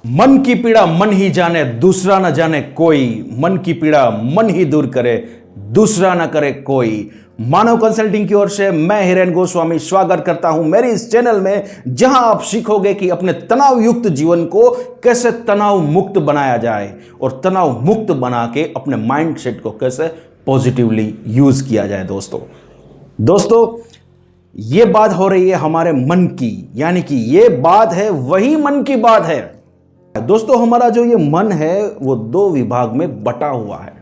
मन की पीड़ा मन ही जाने, दूसरा न जाने कोई। मन की पीड़ा मन ही दूर करे, दूसरा न करे कोई। मानव कंसल्टिंग की ओर से मैं हिरेन गोस्वामी स्वागत करता हूं मेरे इस चैनल में, जहां आप सीखोगे कि अपने तनाव युक्त जीवन को कैसे तनाव मुक्त बनाया जाए और तनाव मुक्त बना के अपने माइंडसेट को कैसे पॉजिटिवली यूज किया जाए। दोस्तों ये बात हो रही है हमारे मन की, यानी कि ये बात है वही मन की बात है। दोस्तों हमारा जो ये मन है वो दो विभाग में बटा हुआ है।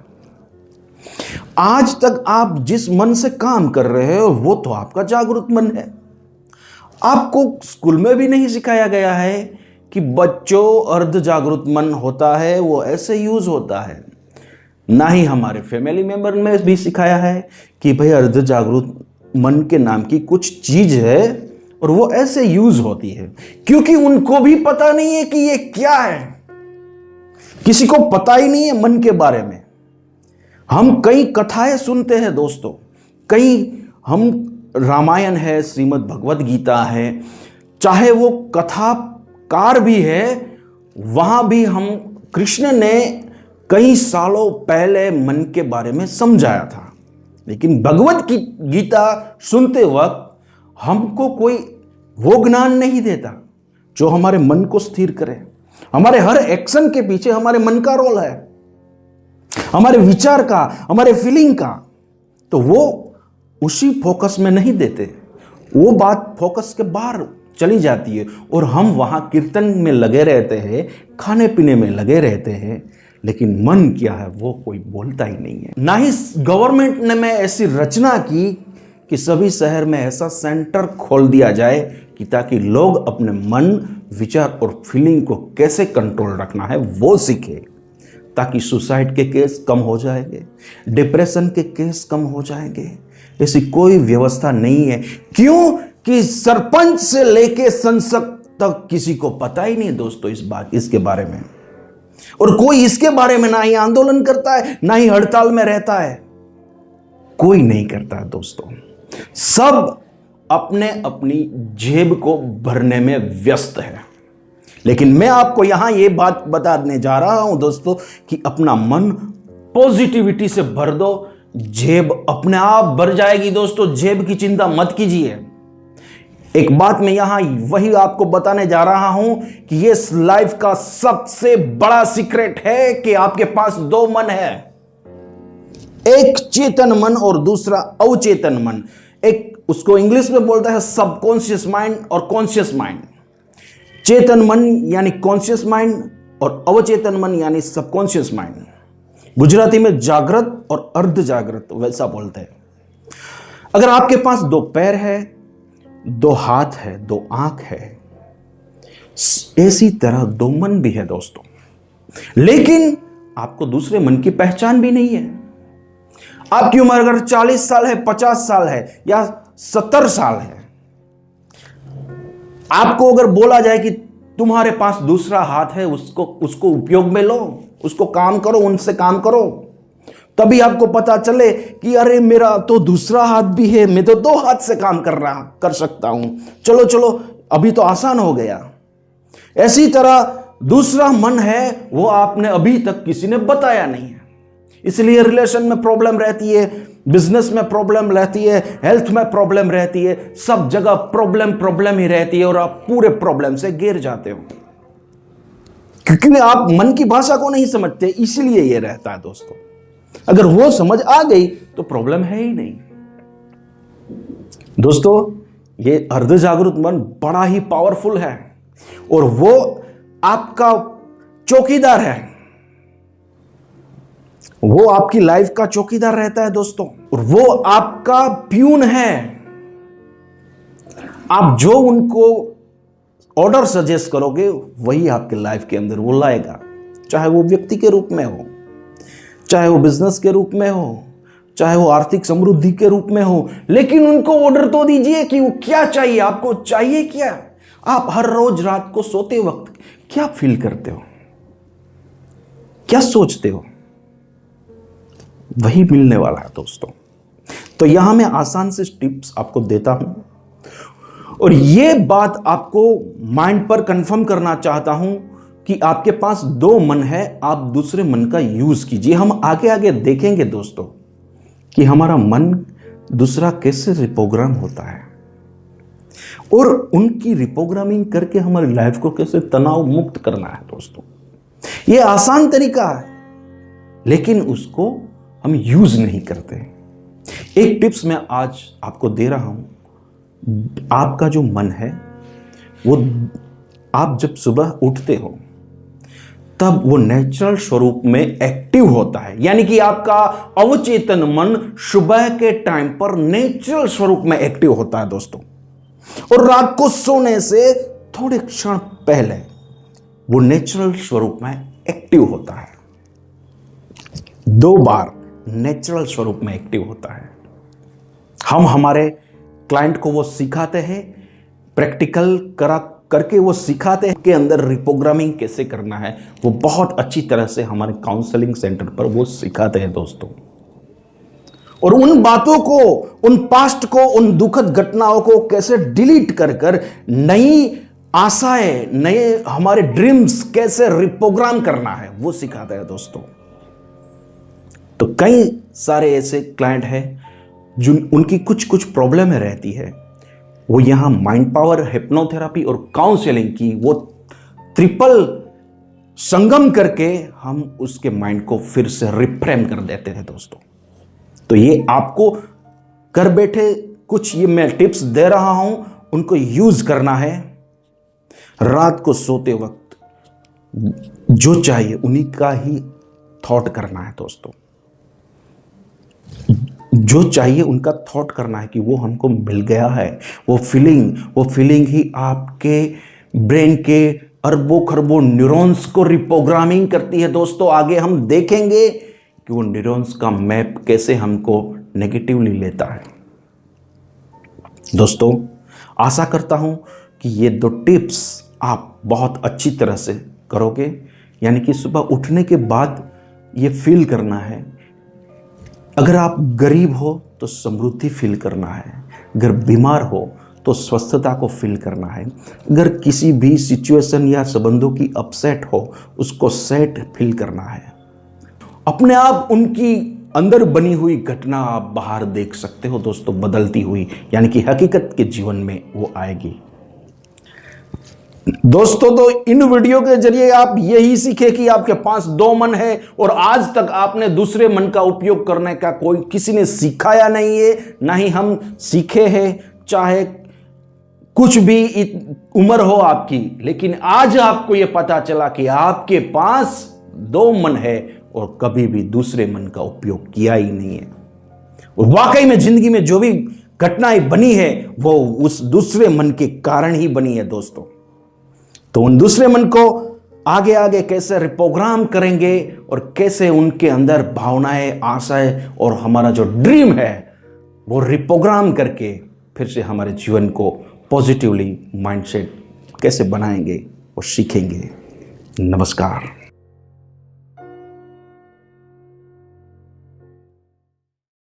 आज तक आप जिस मन से काम कर रहे हो वो तो आपका जागरूक मन है। आपको स्कूल में भी नहीं सिखाया गया है कि बच्चों अर्ध जागरूक मन होता है, वो ऐसे यूज होता है। ना ही हमारे फैमिली मेंबर में भी सिखाया है कि भाई अर्ध जागरूक मन के नाम की कुछ चीज है और वो ऐसे यूज होती है, क्योंकि उनको भी पता नहीं है कि ये क्या है। किसी को पता ही नहीं है मन के बारे में। हम कई कथाएं सुनते हैं दोस्तों, कई हम रामायण है, श्रीमद् भगवत गीता है, चाहे वो कथाकार भी है, वहां भी हम कृष्ण ने कई सालों पहले मन के बारे में समझाया था। लेकिन भगवत गीता सुनते वक्त हमको कोई वो ज्ञान नहीं देता जो हमारे मन को स्थिर करे। हमारे हर एक्शन के पीछे हमारे मन का रोल है, हमारे विचार का, हमारे फीलिंग का। तो वो उसी फोकस में नहीं देते, वो बात फोकस के बाहर चली जाती है और हम वहां कीर्तन में लगे रहते हैं, खाने पीने में लगे रहते हैं, लेकिन मन क्या है वो कोई बोलता ही नहीं है। ना ही गवर्नमेंट ने मैं ऐसी रचना की कि सभी शहर में ऐसा सेंटर खोल दिया जाए कि ताकि लोग अपने मन, विचार और फीलिंग को कैसे कंट्रोल रखना है वो सीखे, ताकि सुसाइड के केस कम हो जाएंगे, डिप्रेशन के केस कम हो जाएंगे। ऐसी कोई व्यवस्था नहीं है। क्यों कि सरपंच से लेके संसद तक किसी को पता ही नहीं दोस्तों इसके बारे में, और कोई इसके बारे में ना ही आंदोलन करता है, ना ही हड़ताल में रहता है। कोई नहीं करता है दोस्तों। सब अपने अपनी जेब को भरने में व्यस्त है। लेकिन मैं आपको यहां यह बात बताने जा रहा हूं दोस्तों कि अपना मन पॉजिटिविटी से भर दो, जेब अपने आप भर जाएगी। दोस्तों जेब की चिंता मत कीजिए। एक बात मैं यहां वही आपको बताने जा रहा हूं कि ये लाइफ का सबसे बड़ा सीक्रेट है कि आपके पास दो मन है, एक चेतन मन और दूसरा अवचेतन मन। एक उसको इंग्लिश में बोलता है सबकॉन्शियस माइंड और कॉन्शियस माइंड। चेतन मन यानी कॉन्शियस माइंड और अवचेतन मन यानी सबकॉन्शियस माइंड। गुजराती में जागृत और अर्ध जागृत वैसा बोलते हैं। अगर आपके पास दो पैर है, दो हाथ है, दो आंख है, इसी तरह दो मन भी है दोस्तों। लेकिन आपको दूसरे मन की पहचान भी नहीं है। आपकी उम्र अगर 40 साल है, 50 साल है या 70 साल है, आपको अगर बोला जाए कि तुम्हारे पास दूसरा हाथ है, उसको उपयोग में लो, उसको काम करो, उनसे काम करो, तभी आपको पता चले कि अरे मेरा तो दूसरा हाथ भी है, मैं तो दो हाथ से काम कर सकता हूं। चलो अभी तो आसान हो गया। ऐसी तरह दूसरा मन है वो आपने अभी तक किसी ने बताया नहीं है। इसलिए रिलेशन में प्रॉब्लम रहती है, बिजनेस में प्रॉब्लम रहती है, हेल्थ में प्रॉब्लम रहती है, सब जगह प्रॉब्लम ही रहती है और आप पूरे प्रॉब्लम से घिर जाते हो, क्योंकि आप मन की भाषा को नहीं समझते। इसलिए यह रहता है दोस्तों। अगर वो समझ आ गई तो प्रॉब्लम है ही नहीं। दोस्तों ये अर्ध जागरूक मन बड़ा ही पावरफुल है और वो आपका चौकीदार है, वो आपकी लाइफ का चौकीदार रहता है दोस्तों, और वो आपका प्यून है। आप जो उनको ऑर्डर सजेस्ट करोगे वही आपके लाइफ के अंदर वो लाएगा, चाहे वो व्यक्ति के रूप में हो, चाहे वो बिजनेस के रूप में हो, चाहे वो आर्थिक समृद्धि के रूप में हो। लेकिन उनको ऑर्डर तो दीजिए कि वो क्या चाहिए, आपको चाहिए क्या। आप हर रोज रात को सोते वक्त क्या फील करते हो, क्या सोचते हो, वही मिलने वाला है दोस्तों। तो यहां मैं आसान से टिप्स आपको देता हूं और ये बात आपको माइंड पर कंफर्म करना चाहता हूं कि आपके पास दो मन है, आप दूसरे मन का यूज कीजिए। हम आगे आगे देखेंगे दोस्तों कि हमारा मन दूसरा कैसे रिप्रोग्राम होता है और उनकी रिप्रोग्रामिंग करके हमारी लाइफ को कैसे तनाव मुक्त करना है। दोस्तों ये आसान तरीका है, लेकिन उसको हम यूज नहीं करते। एक टिप्स मैं आज आपको दे रहा हूं। आपका जो मन है वो आप जब सुबह उठते हो तब वो नेचुरल स्वरूप में एक्टिव होता है, यानी कि आपका अवचेतन मन सुबह के टाइम पर नेचुरल स्वरूप में एक्टिव होता है दोस्तों। और रात को सोने से थोड़े क्षण पहले वो नेचुरल स्वरूप में एक्टिव होता है। 2 बार नेचुरल स्वरूप में एक्टिव होता है। हम हमारे क्लाइंट को वो सिखाते हैं, प्रैक्टिकल करके वो सिखाते हैं कि अंदर रिप्रोग्रामिंग कैसे करना है। वो बहुत अच्छी तरह से हमारे काउंसलिंग सेंटर पर वो सिखाते हैं दोस्तों। और उन बातों को, उन पास्ट को, उन दुखद घटनाओं को कैसे डिलीट कर नई आशाएं, नए हमारे ड्रीम्स कैसे रिप्रोग्राम करना है वो सिखाते हैं दोस्तों। तो कई सारे ऐसे क्लाइंट हैं जो उनकी कुछ प्रॉब्लम रहती है, वो यहां माइंड पावर, हिप्नोथेरेपी और काउंसलिंग की वो ट्रिपल संगम करके हम उसके माइंड को फिर से रिफ्रेम कर देते हैं दोस्तों। तो ये आपको कर बैठे कुछ ये मैं टिप्स दे रहा हूं, उनको यूज करना है। रात को सोते वक्त जो चाहिए उन्हीं का ही थॉट करना है दोस्तों। जो चाहिए उनका थॉट करना है कि वो हमको मिल गया है। वो फीलिंग ही आपके ब्रेन के अरबों खरबों न्यूरॉन्स को रिप्रोग्रामिंग करती है दोस्तों। आगे हम देखेंगे कि वो न्यूरॉन्स का मैप कैसे हमको नेगेटिवली लेता है। दोस्तों आशा करता हूं कि ये 2 टिप्स आप बहुत अच्छी तरह से करोगे, यानी कि सुबह उठने के बाद ये फील करना है। अगर आप गरीब हो तो समृद्धि फील करना है, अगर बीमार हो तो स्वस्थता को फील करना है, अगर किसी भी सिचुएशन या संबंधों की अपसेट हो उसको सेट फील करना है। अपने आप उनकी अंदर बनी हुई घटना आप बाहर देख सकते हो दोस्तों, बदलती हुई, यानी कि हकीकत के जीवन में वो आएगी। दोस्तों तो इन वीडियो के जरिए आप यही सीखे कि आपके पास 2 मन है और आज तक आपने दूसरे मन का उपयोग करने का किसी ने सिखाया नहीं है, ना ही हम सीखे हैं। चाहे कुछ भी उम्र हो आपकी, लेकिन आज आपको यह पता चला कि आपके पास 2 मन है और कभी भी दूसरे मन का उपयोग किया ही नहीं है। और वाकई में जिंदगी में जो भी घटनाएं बनी है वो उस दूसरे मन के कारण ही बनी है दोस्तों। तो उन दूसरे मन को आगे आगे कैसे रिप्रोग्राम करेंगे और कैसे उनके अंदर भावनाएं, आशाएं और हमारा जो ड्रीम है वो रिप्रोग्राम करके फिर से हमारे जीवन को पॉजिटिवली माइंडसेट कैसे बनाएंगे और सीखेंगे। नमस्कार।